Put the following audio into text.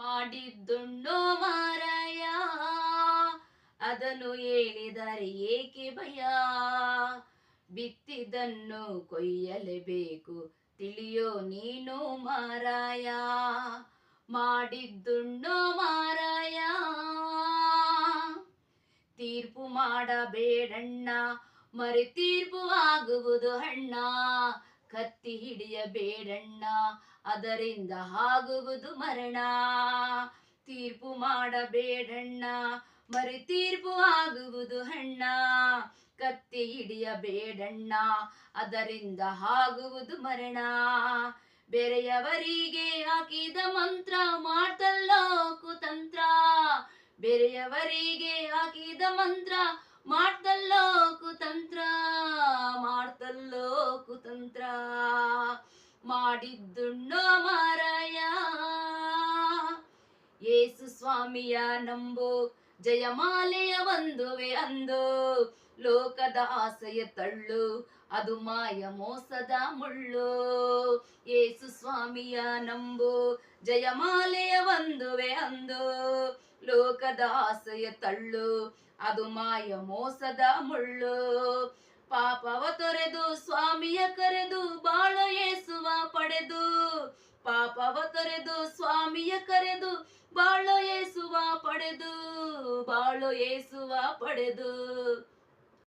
ಮಾಡಿದ್ದುಣ್ಣೋ ಮಾರಾಯ, ಅದನ್ನು ಹೇಳಿದರೆ ಏಕೆ ಭಯ? ಬಿತ್ತಿದನ್ನು ಕೊಯ್ಯಲೇಬೇಕು, ತಿಳಿಯೋ ನೀನು ಮಾರಾಯ. ಮಾಡಿದ್ದುಣ್ಣೋ ಮಾರಾಯ, ತೀರ್ಪು ಮಾಡಬೇಡಣ್ಣ, ಮರಿ ತೀರ್ಪು ಆಗುವುದು ಅಣ್ಣ. ಕತ್ತಿ ಹಿಡಿಯಬೇಡಣ್ಣ, ಅದರಿಂದ ಆಗುವುದು ಮರಣ. ತೀರ್ಪು ಮಾಡಬೇಡಣ್ಣ, ಮರಿ ತೀರ್ಪು ಆಗುವುದು ಅಣ್ಣ. ಕತ್ತಿ ಹಿಡಿಯಬೇಡಣ್ಣ, ಅದರಿಂದ ಆಗುವುದು ಮರಣ. ಬೇರೆಯವರಿಗೆ ಹಾಕಿದ ಮಂತ್ರ ಮಾಡ್ತಲ್ಲೋ ಕುತಂತ್ರ. ಬೇರೆಯವರಿಗೆ ಹಾಕಿದ ಮಂತ್ರ ಮಾಡ್ತಲ್ಲೋ ಕುತಂತ್ರ, ಮಾಡ್ತಲ್ಲೋ ಕುತಂತ್ರ. ಮಾಡಿದ್ದುಣ್ಣೋ ಮಾರಾಯ, ಯೇಸು ಸ್ವಾಮಿಯ ನಂಬು, ಜಯಮಾಲೆಯ ಒಂದುವೆ ಅಂದು. ಲೋಕದ ಆಸೆಯ ತಳ್ಳು, ಅದು ಮಾಯ ಮೋಸದ ಮುಳ್ಳು. ಯೇಸು ಸ್ವಾಮಿಯ ನಂಬು, ಜಯಮಾಲೆಯ ಒಂದುವೆ ಅಂದು. ಲೋಕದ ಆಸೆಯ ತಳ್ಳು, ಅದು ಮಾಯ ಮೋಸದ ಮುಳ್ಳು. ಪಾಪವ ತೊರೆದು ಸ್ವಾಮಿಯ ಕರೆದು ಬಾಳೋ ಯೇಸುವ ಪಡೆದು. ಪಾಪವ ತೊರೆದು ಸ್ವಾಮಿಯ ಕರೆದು ಬಾಳೋ ಯೇಸುವ ಪಡೆದು. ಬಾಳೋ ಯೇಸುವ ಪಡೆದು.